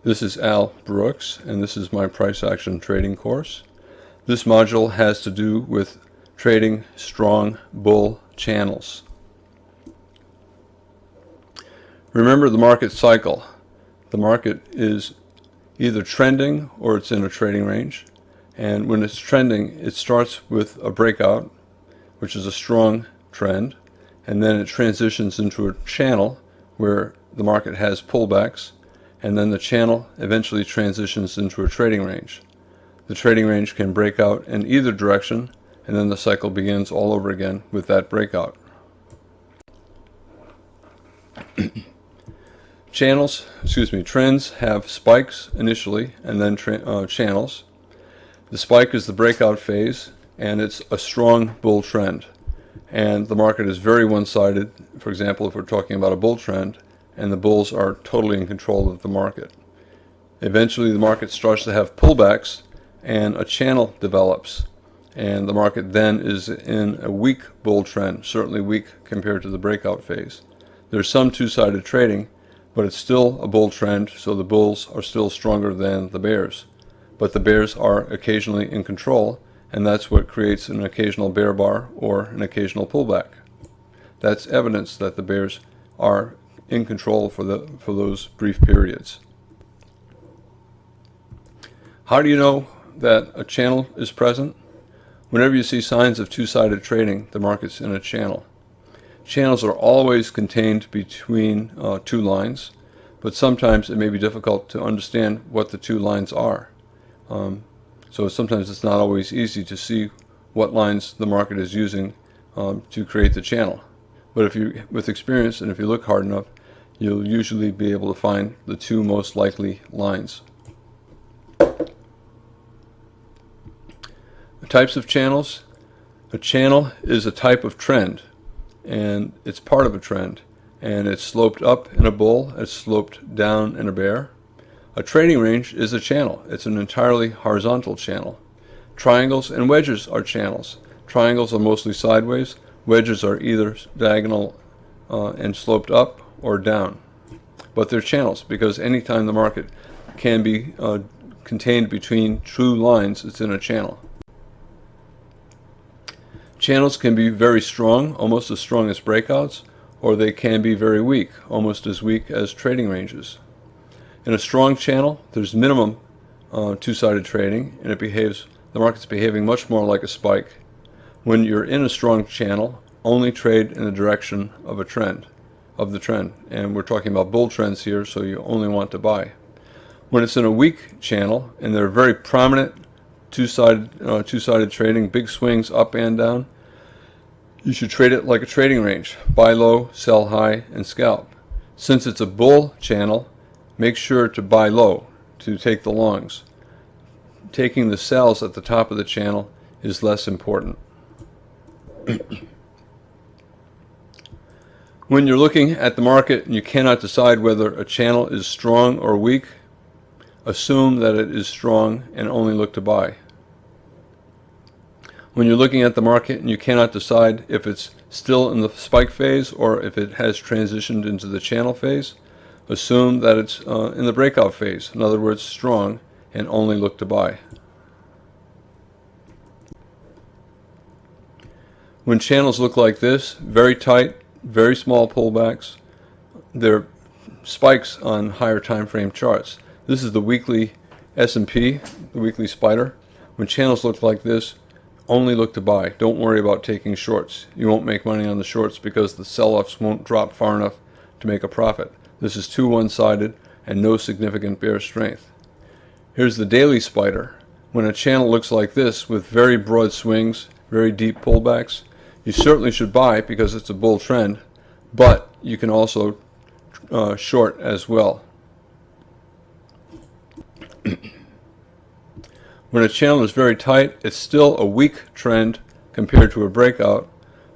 This is Al Brooks, and this is my price action trading course. This module has to do with trading strong bull channels. Remember the market cycle. The market is either trending or it's in a trading range. And when it's trending, it starts with a breakout, which is a strong trend, and then it transitions into a channel where the market has pullbacks, and then the channel eventually transitions into a trading range. The trading range can break out in either direction, and then the cycle begins all over again with that breakout. Trends have spikes initially and then channels. The spike is the breakout phase, and it's a strong bull trend. And the market is very one-sided. For example, if we're talking about a bull trend, and the bulls are totally in control of the market. Eventually the market starts to have pullbacks and a channel develops, and the market then is in a weak bull trend, certainly weak compared to the breakout phase. There's some two-sided trading, but it's still a bull trend, so the bulls are still stronger than the bears. But the bears are occasionally in control, and that's what creates an occasional bear bar or an occasional pullback. That's evidence that the bears are in control for those brief periods. How do you know that a channel is present? Whenever you see signs of two-sided trading, the market's in a channel. Channels are always contained between two lines, but sometimes it may be difficult to understand what the two lines are. So sometimes it's not always easy to see what lines the market is using to create the channel. But if you, with experience, and if you look hard enough, you'll usually be able to find the two most likely lines. The types of channels. A channel is a type of trend, and it's part of a trend, and it's sloped up in a bull, it's sloped down in a bear. A trading range is a channel. It's an entirely horizontal channel. Triangles and wedges are channels. Triangles are mostly sideways. Wedges are either diagonal and sloped up or down. But they're channels because anytime the market can be contained between two lines, it's in a channel. Channels can be very strong, almost as strong as breakouts, or they can be very weak, almost as weak as trading ranges. In a strong channel, there's minimum two-sided trading, and the market's behaving much more like a spike. When you're in a strong channel, only trade in the direction of the trend, and we're talking about bull trends here, so you only want to buy. When it's in a weak channel, and they're very prominent two-sided trading, big swings up and down, you should trade it like a trading range. Buy low, sell high, and scalp. Since it's a bull channel, make sure to buy low to take the longs. Taking the sells at the top of the channel is less important. When you're looking at the market and you cannot decide whether a channel is strong or weak, assume that it is strong and only look to buy. When you're looking at the market and you cannot decide if it's still in the spike phase or if it has transitioned into the channel phase, assume that it's in the breakout phase, in other words, strong, and only look to buy. When channels look like this, very tight, very small pullbacks, they're spikes on higher time frame charts. This is the weekly S&P, the weekly spider. When channels look like this, only look to buy. Don't worry about taking shorts. You won't make money on the shorts because the sell-offs won't drop far enough to make a profit. This is too one-sided and no significant bear strength. Here's the daily spider. When a channel looks like this with very broad swings, very deep pullbacks, you certainly should buy because it's a bull trend, but you can also short as well. When a channel is very tight, it's still a weak trend compared to a breakout,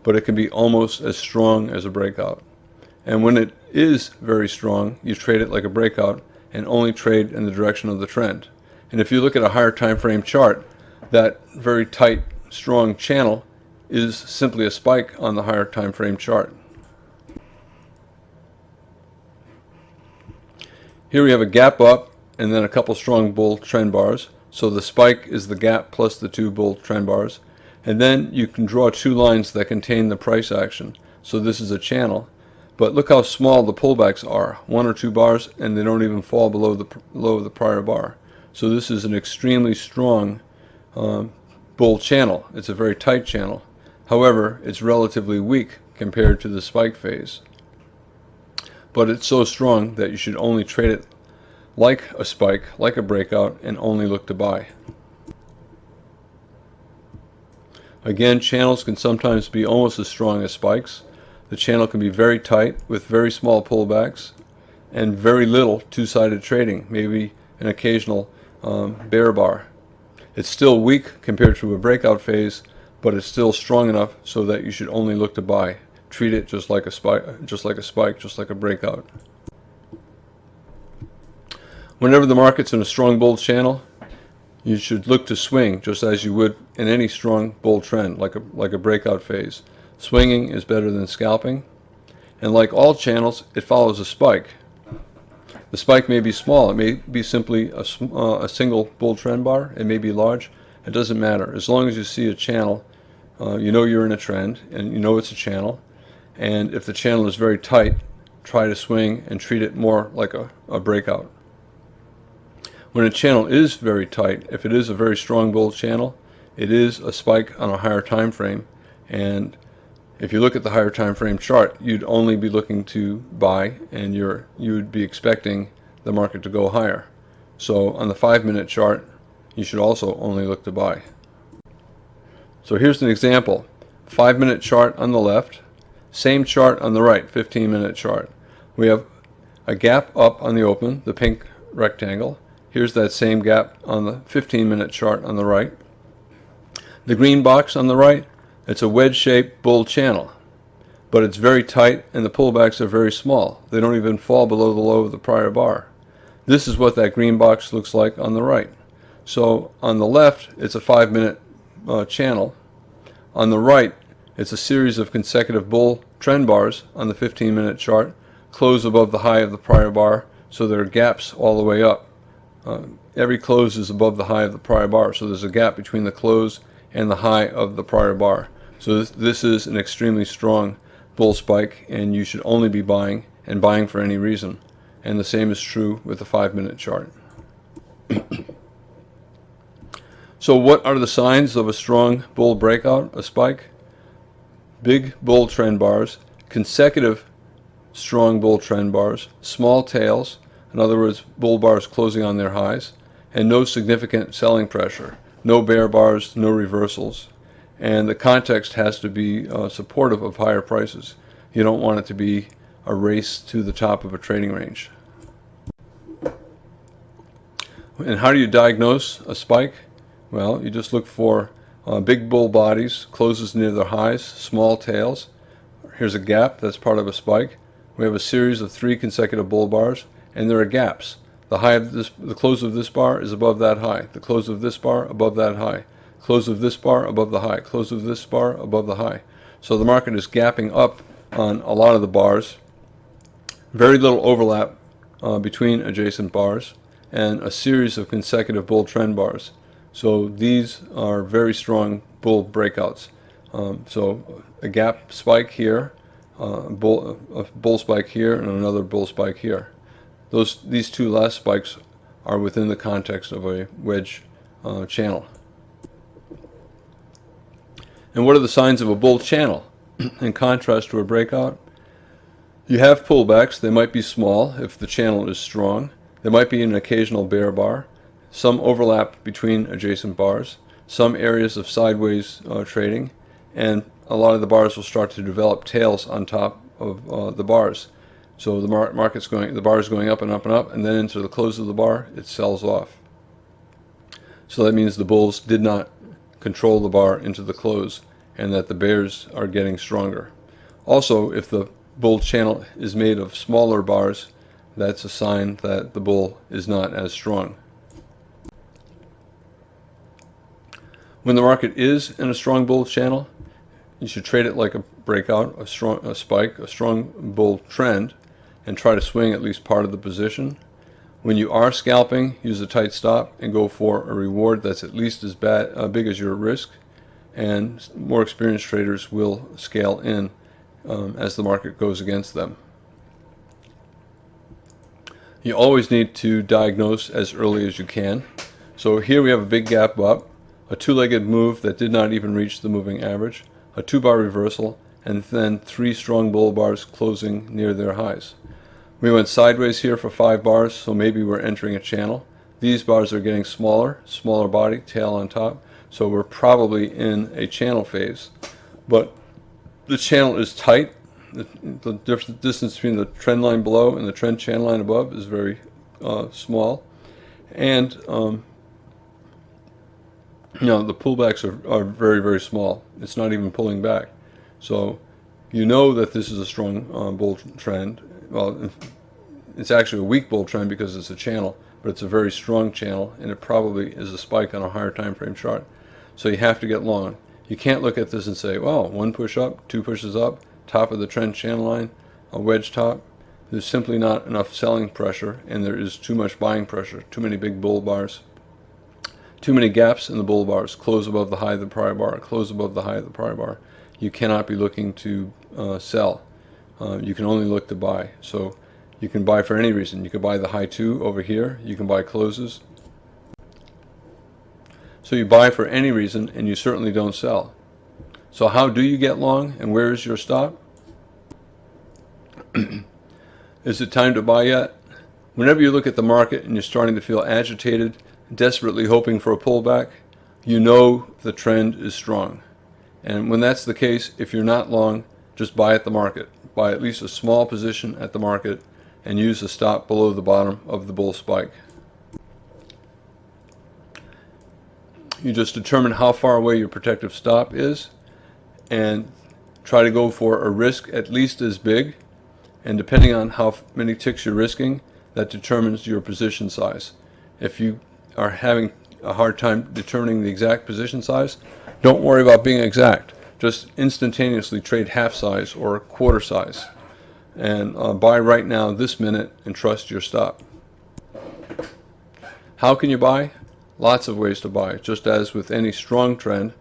but it can be almost as strong as a breakout. And when it is very strong, you trade it like a breakout and only trade in the direction of the trend. And if you look at a higher time frame chart, that very tight, strong channel is simply a spike on the higher time frame chart. Here we have a gap up and then a couple strong bull trend bars. So the spike is the gap plus the 2 bull trend bars. And then you can draw 2 lines that contain the price action. So this is a channel. But look how small the pullbacks are, 1 or 2 bars, and they don't even fall below the prior bar. So this is an extremely strong bull channel. It's a very tight channel. However, it's relatively weak compared to the spike phase. But it's so strong that you should only trade it like a spike, like a breakout, and only look to buy. Again, channels can sometimes be almost as strong as spikes. The channel can be very tight with very small pullbacks and very little two-sided trading, maybe an occasional bear bar. It's still weak compared to a breakout phase, but it's still strong enough so that you should only look to buy. Treat it just like a spike, just like a breakout. Whenever the market's in a strong bull channel, you should look to swing just as you would in any strong bull trend, like a breakout phase. Swinging is better than scalping, and like all channels, it follows a spike. The spike may be small. It may be simply a single bull trend bar. It may be large. It doesn't matter. As long as you see a channel, you know you're in a trend, and you know it's a channel. And if the channel is very tight, try to swing and treat it more like a breakout. When a channel is very tight, if it is a very strong bull channel, it is a spike on a higher time frame. And if you look at the higher time frame chart, you'd only be looking to buy, and you would be expecting the market to go higher. So on the 5-minute chart, you should also only look to buy. So here's an example. 5-minute chart on the left, same chart on the right, 15-minute chart. We have a gap up on the open, the pink rectangle. Here's that same gap on the 15-minute chart on the right. The green box on the right, it's a wedge-shaped bull channel, but it's very tight and the pullbacks are very small. They don't even fall below the low of the prior bar. This is what that green box looks like on the right. So on the left, it's a 5-minute channel. On the right, it's a series of consecutive bull trend bars on the 15-minute chart, close above the high of the prior bar, so there are gaps all the way up. Every close is above the high of the prior bar, so there's a gap between the close and the high of the prior bar. So this is an extremely strong bull spike, and you should only be buying, and buying for any reason. And the same is true with the 5-minute chart. So what are the signs of a strong bull breakout, a spike? Big bull trend bars, consecutive strong bull trend bars, small tails, in other words, bull bars closing on their highs, and no significant selling pressure, no bear bars, no reversals. And the context has to be supportive of higher prices. You don't want it to be a race to the top of a trading range. And how do you diagnose a spike? Well, you just look for big bull bodies, closes near their highs, small tails. Here's a gap, that's part of a spike. We have a series of 3 consecutive bull bars, and there are gaps. The close of this bar is above that high. The close of this bar above that high. Close of this bar above the high. Close of this bar above the high. So the market is gapping up on a lot of the bars. Very little overlap between adjacent bars, and a series of consecutive bull trend bars. So these are very strong bull breakouts. So a gap spike here, a bull spike here, and another bull spike here. These 2 last spikes are within the context of a wedge channel. And what are the signs of a bull channel? In contrast to a breakout, you have pullbacks. They might be small if the channel is strong. There might be an occasional bear bar, some overlap between adjacent bars, some areas of sideways trading, and a lot of the bars will start to develop tails on top of the bars. So the the bar is going up and up and up, and then into the close of the bar, it sells off. So that means the bulls did not control the bar into the close, and that the bears are getting stronger. Also, if the bull channel is made of smaller bars, that's a sign that the bull is not as strong. When the market is in a strong bull channel, you should trade it like a breakout, a spike, a strong bull trend, and try to swing at least part of the position. When you are scalping, use a tight stop and go for a reward that's at least as big as your risk, and more experienced traders will scale in as the market goes against them. You always need to diagnose as early as you can. So here we have a big gap up, a two-legged move that did not even reach the moving average, a two-bar reversal, and then 3 strong bull bars closing near their highs. We went sideways here for 5 bars, so maybe we're entering a channel. These bars are getting smaller body, tail on top, so we're probably in a channel phase. But the channel is tight. The distance between the trend line below and the trend channel line above is very small. And the pullbacks are very, very small. It's not even pulling back. So you know that this is a strong bull trend. Well, it's actually a weak bull trend because it's a channel, but it's a very strong channel, and it probably is a spike on a higher time frame chart. So you have to get long. You can't look at this and say, well, 1 push up, 2 pushes up, top of the trend channel line, a wedge top. There's simply not enough selling pressure, and there is too much buying pressure, too many big bull bars, too many gaps in the bull bars, close above the high of the prior bar, close above the high of the prior bar. You cannot be looking to sell. You can only look to buy. So you can buy for any reason. You can buy the high 2 over here. You can buy closes. So you buy for any reason, and you certainly don't sell. So how do you get long, and where is your stop? Is it time to buy yet? Whenever you look at the market and you're starting to feel agitated, desperately hoping for a pullback, you know the trend is strong. And when that's the case, if you're not long, just buy at the market. Buy at least a small position at the market and use a stop below the bottom of the bull spike. You just determine how far away your protective stop is and try to go for a risk at least as big, and depending on how many ticks you're risking, that determines your position size. If you are having a hard time determining the exact position size, don't worry about being exact. Just instantaneously trade half size or quarter size and buy right now this minute and trust your stop. How can you buy? Lots of ways to buy. Just as with any strong trend,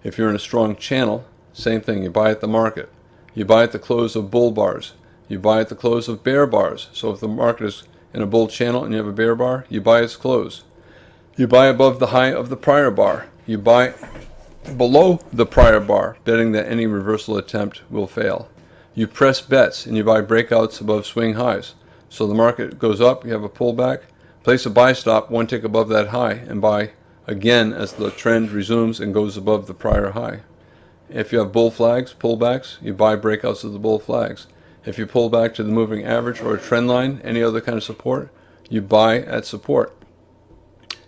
if you're in a strong channel, same thing, you buy at the market. You buy at the close of bull bars. You buy at the close of bear bars. So if the market is in a bull channel and you have a bear bar, you buy its close. You buy above the high of the prior bar. You buy below the prior bar, betting that any reversal attempt will fail. You press bets and you buy breakouts above swing highs. So the market goes up, you have a pullback, place a buy stop 1 tick above that high and buy again as the trend resumes and goes above the prior high. If you have bull flags, pullbacks, you buy breakouts of the bull flags. If you pull back to the moving average or a trend line, any other kind of support, you buy at support.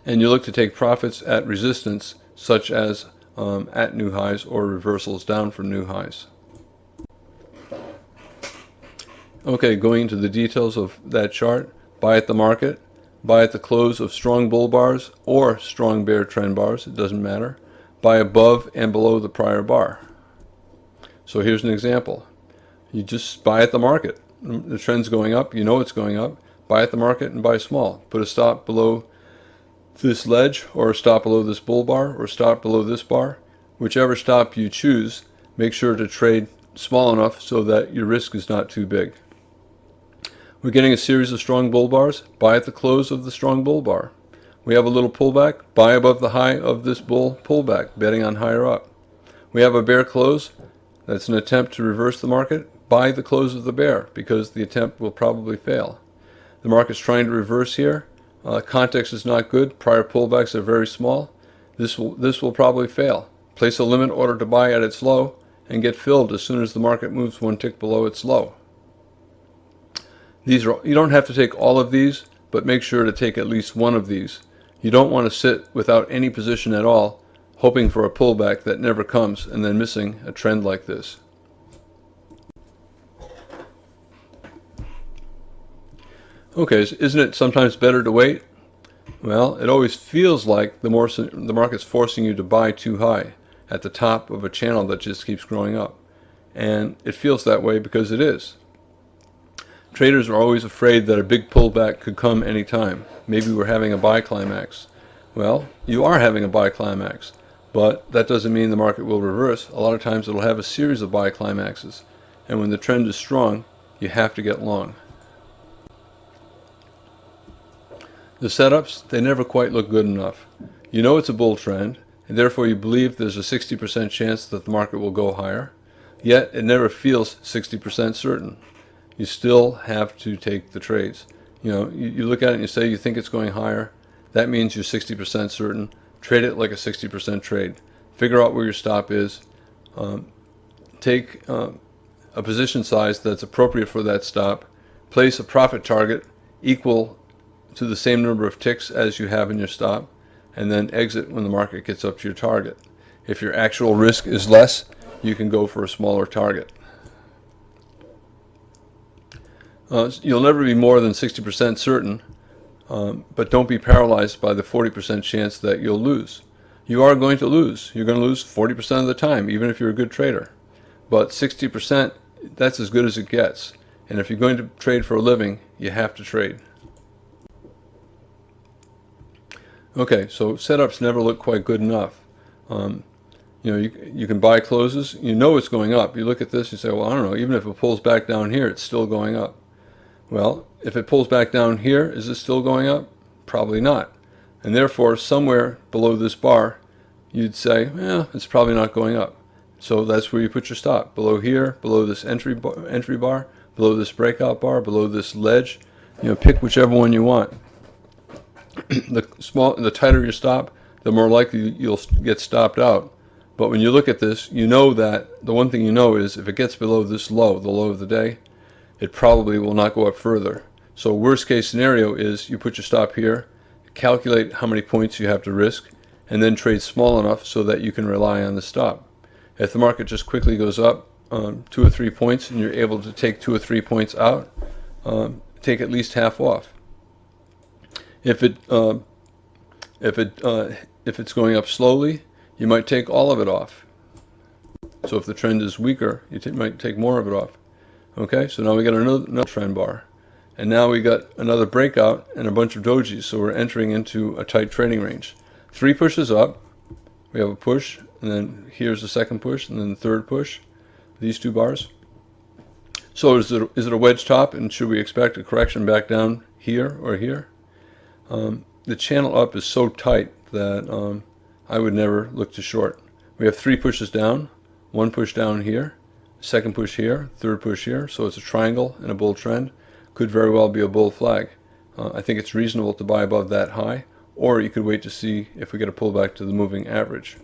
And you look to take profits at resistance, such as at new highs or reversals down from new highs. Okay, going into the details of that chart, buy at the market, buy at the close of strong bull bars or strong bear trend bars, it doesn't matter. Buy above and below the prior bar. So here's an example. You just buy at the market. The trend's going up, you know it's going up. Buy at the market and buy small. Put a stop below this ledge, or a stop below this bull bar, or a stop below this bar. Whichever stop you choose, make sure to trade small enough so that your risk is not too big. We're getting a series of strong bull bars. Buy at the close of the strong bull bar. We have a little pullback. Buy above the high of this bull pullback, betting on higher up. We have a bear close. That's an attempt to reverse the market. Buy the close of the bear, because the attempt will probably fail. The market's trying to reverse here. Context is not good. Prior pullbacks are very small. This will probably fail. Place a limit order to buy at its low and get filled as soon as the market moves 1 tick below its low. You don't have to take all of these, but make sure to take at least one of these. You don't want to sit without any position at all, hoping for a pullback that never comes and then missing a trend like this. Okay, isn't it sometimes better to wait? Well, it always feels like the market's forcing you to buy too high at the top of a channel that just keeps growing up. And it feels that way because it is. Traders are always afraid that a big pullback could come anytime. Maybe we're having a buy climax. Well, you are having a buy climax, but that doesn't mean the market will reverse. A lot of times it'll have a series of buy climaxes, and when the trend is strong, you have to get long. The setups, they never quite look good enough. You know it's a bull trend, and therefore you believe there's a 60% chance that the market will go higher, yet it never feels 60% certain. You still have to take the trades. You know, you look at it and you say you think it's going higher. That means you're 60% certain. Trade it like a 60% trade. Figure out where your stop is. Take a position size that's appropriate for that stop. Place a profit target equal to the same number of ticks as you have in your stop, and then exit when the market gets up to your target. If your actual risk is less, you can go for a smaller target. You'll never be more than 60% certain, but don't be paralyzed by the 40% chance that you'll lose. You are going to lose. You're going to lose 40% of the time, even if you're a good trader. But 60%, that's as good as it gets. And if you're going to trade for a living, you have to trade. Okay, so setups never look quite good enough. You know, you can buy closes. You know it's going up. You look at this, you say, well, I don't know, even if it pulls back down here, it's still going up. Well, if it pulls back down here, is it still going up? Probably not. And therefore, somewhere below this bar, you'd say, well, it's probably not going up. So that's where you put your stop. Below here, below this entry bar, below this breakout bar, below this ledge. You know, pick whichever one you want. The tighter your stop, the more likely you'll get stopped out. But when you look at this, you know that the one thing you know is if it gets below this low, the low of the day, it probably will not go up further. So worst case scenario is you put your stop here, calculate how many points you have to risk, and then trade small enough so that you can rely on the stop. If the market just quickly goes up 2 or 3 points and you're able to take 2 or 3 points out, take at least half off. If it's going up slowly, you might take all of it off. So if the trend is weaker, you might take more of it off. Okay, so now we got another trend bar, and now we got another breakout and a bunch of dojis. So we're entering into a tight trading range. 3 pushes up. We have a push, and then here's the second push, and then the third push. These 2 bars. So is it a wedge top, and should we expect a correction back down here or here? The channel up is so tight that I would never look to short. We have 3 pushes down, 1 push down here, second push here, third push here. So it's a triangle and a bull trend. Could very well be a bull flag. I think it's reasonable to buy above that high, or you could wait to see if we get a pullback to the moving average.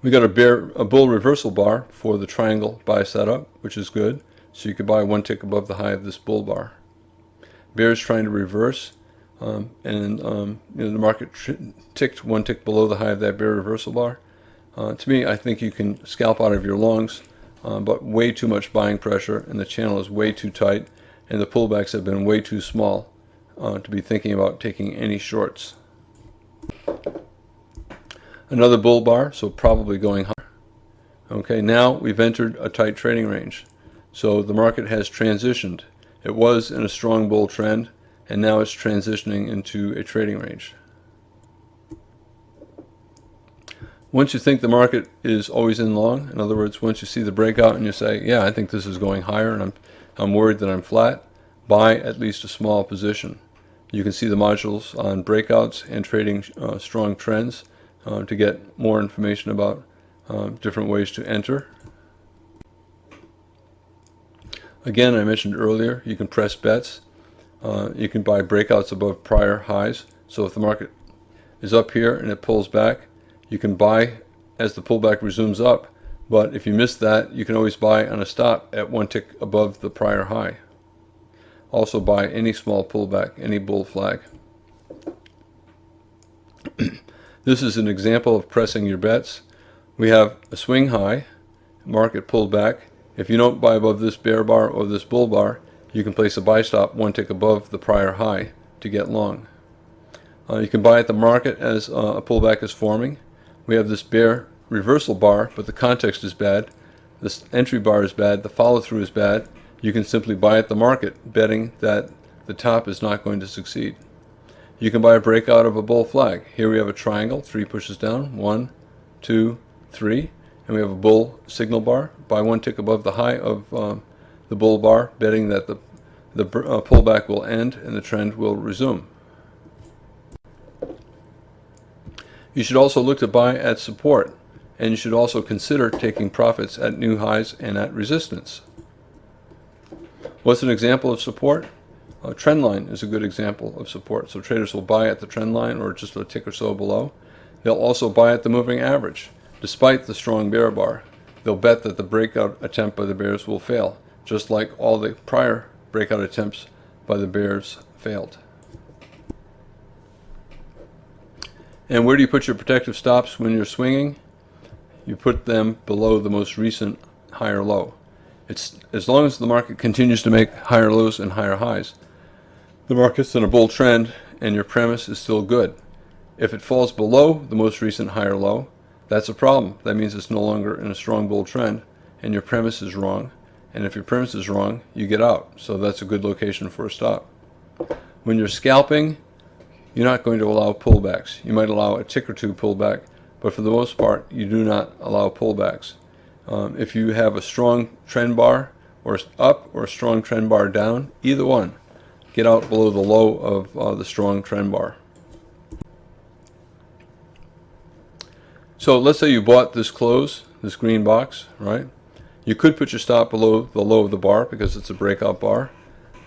We got a bull reversal bar for the triangle buy setup, which is good. So you could buy 1 tick above the high of this bull bar. Bear is trying to reverse, and you know, the market ticked 1 tick below the high of that bear reversal bar. To me, I think you can scalp out of your longs, but way too much buying pressure, and the channel is way too tight, and the pullbacks have been way too small to be thinking about taking any shorts. Another bull bar, so probably going higher. Okay, now we've entered a tight trading range. So the market has transitioned. It was in a strong bull trend, and now it's transitioning into a trading range. Once you think the market is always in long, in other words, once you see the breakout and you say, yeah, I think this is going higher and I'm worried that I'm flat, buy at least a small position. You can see the modules on breakouts and trading strong trends to get more information about different ways to enter. Again, I mentioned earlier, you can press bets. You can buy breakouts above prior highs. So if the market is up here and it pulls back, you can buy as the pullback resumes up. But if you miss that, you can always buy on a stop at 1 tick above the prior high. Also buy any small pullback, any bull flag. This is an example of pressing your bets. We have a swing high, market pulled back. If you don't buy above this bear bar or this bull bar, you can place a buy stop 1 tick above the prior high to get long. You can buy at the market as a pullback is forming. We have this bear reversal bar, but the context is bad. This entry bar is bad, the follow through is bad, You can simply buy at the market, betting that the top is not going to succeed. You can buy a breakout of a bull flag. Here we have a triangle, 3 pushes down, 1, 2, 3, and we have a bull signal bar. Buy one tick above the high of the bull bar, betting that the pullback will end and the trend will resume. You should also look to buy at support, and you should also consider taking profits at new highs and at resistance. What's an example of support? A trend line is a good example of support. So traders will buy at the trend line or just a tick or so below. They'll also buy at the moving average. Despite the strong bear bar, they'll bet that the breakout attempt by the bears will fail, just like all the prior breakout attempts by the bears failed. And where do you put your protective stops when you're swinging? You put them below the most recent higher low. It's as long as the market continues to make higher lows and higher highs, the market's in a bull trend and your premise is still good. If it falls below the most recent higher low, that's a problem. That means it's no longer in a strong bull trend and your premise is wrong. And if your premise is wrong, you get out. So that's a good location for a stop. When you're scalping, you're not going to allow pullbacks. You might allow a tick or two pullback, but for the most part, you do not allow pullbacks. If you have a strong trend bar or up or a strong trend bar down, either one, get out below the low of the strong trend bar. So let's say you bought this close, this green box, right? You could put your stop below the low of the bar because it's a breakout bar.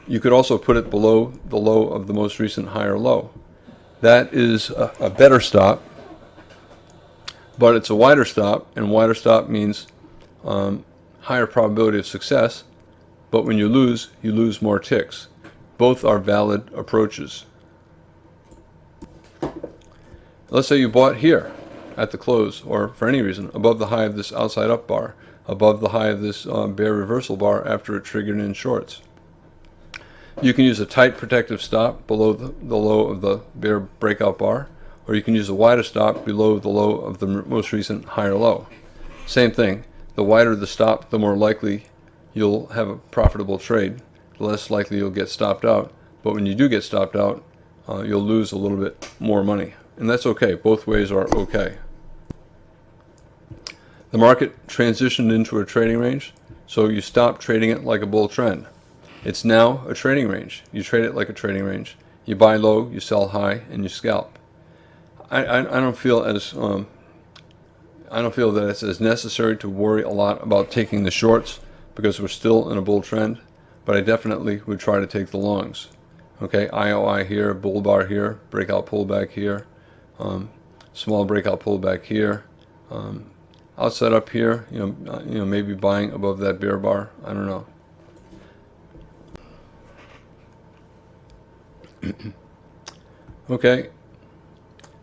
You could also put it below the low of the most recent higher low. That is a better stop, but it's a wider stop, and wider stop means higher probability of success, but when you lose more ticks. Both are valid approaches. Let's say you bought here at the close, or for any reason, above the high of this outside up bar, above the high of this bear reversal bar after it triggered in shorts. You can use a tight protective stop below the low of the bear breakout bar, or you can use a wider stop below the low of the most recent higher low. Same thing, the wider the stop, the more likely you'll have a profitable trade, the less likely you'll get stopped out. But when you do get stopped out, you'll lose a little bit more money. And that's okay, both ways are okay. The market transitioned into a trading range, so you stop trading it like a bull trend. It's now a trading range. You trade it like a trading range. You buy low, you sell high, and you scalp. I don't feel that it's as necessary to worry a lot about taking the shorts because we're still in a bull trend, but I definitely would try to take the longs. Okay, IOI here, bull bar here, breakout pullback here, small breakout pullback here, outside up here, maybe buying above that bear bar. I don't know. Okay,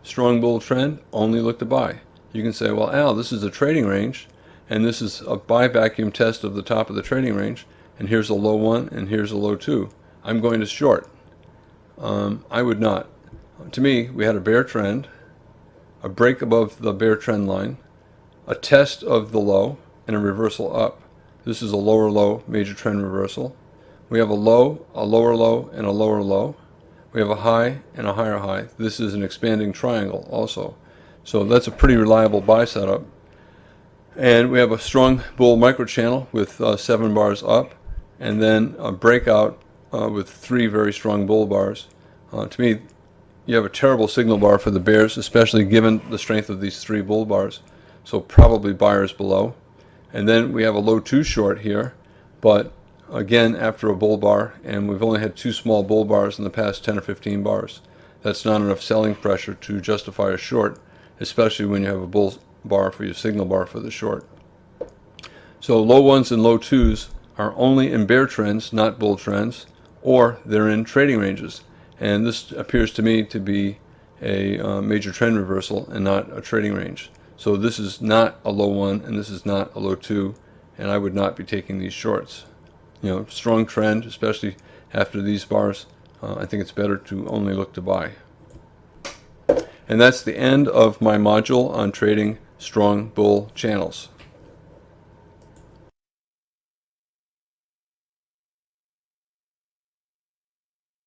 strong bull trend, only look to buy. You can say, well, Al, this is a trading range, and this is a buy vacuum test of the top of the trading range, and here's a low 1, and here's a low 2. I'm going to short. I would not. To me, we had a bear trend, a break above the bear trend line, a test of the low, and a reversal up. This is a lower low, major trend reversal. We have a low, a lower low, and a lower low. We have a high and a higher high. This is an expanding triangle also. So that's a pretty reliable buy setup. And we have a strong bull micro channel with 7 bars up, and then a breakout with 3 very strong bull bars. To me, you have a terrible signal bar for the bears, especially given the strength of these 3 bull bars. So probably buyers below. And then we have a low 2 short here, but again after a bull bar, and we've only had 2 small bull bars in the past 10 or 15 bars. That's not enough selling pressure to justify a short, especially when you have a bull bar for your signal bar for the short. So low 1s and low 2s are only in bear trends, not bull trends, or they're in trading ranges. And this appears to me to be a major trend reversal and not a trading range. So this is not a low 1 and this is not a low 2, and I would not be taking these shorts. Strong trend, especially after these bars, I think it's better to only look to buy. And that's the end of my module on trading strong bull channels.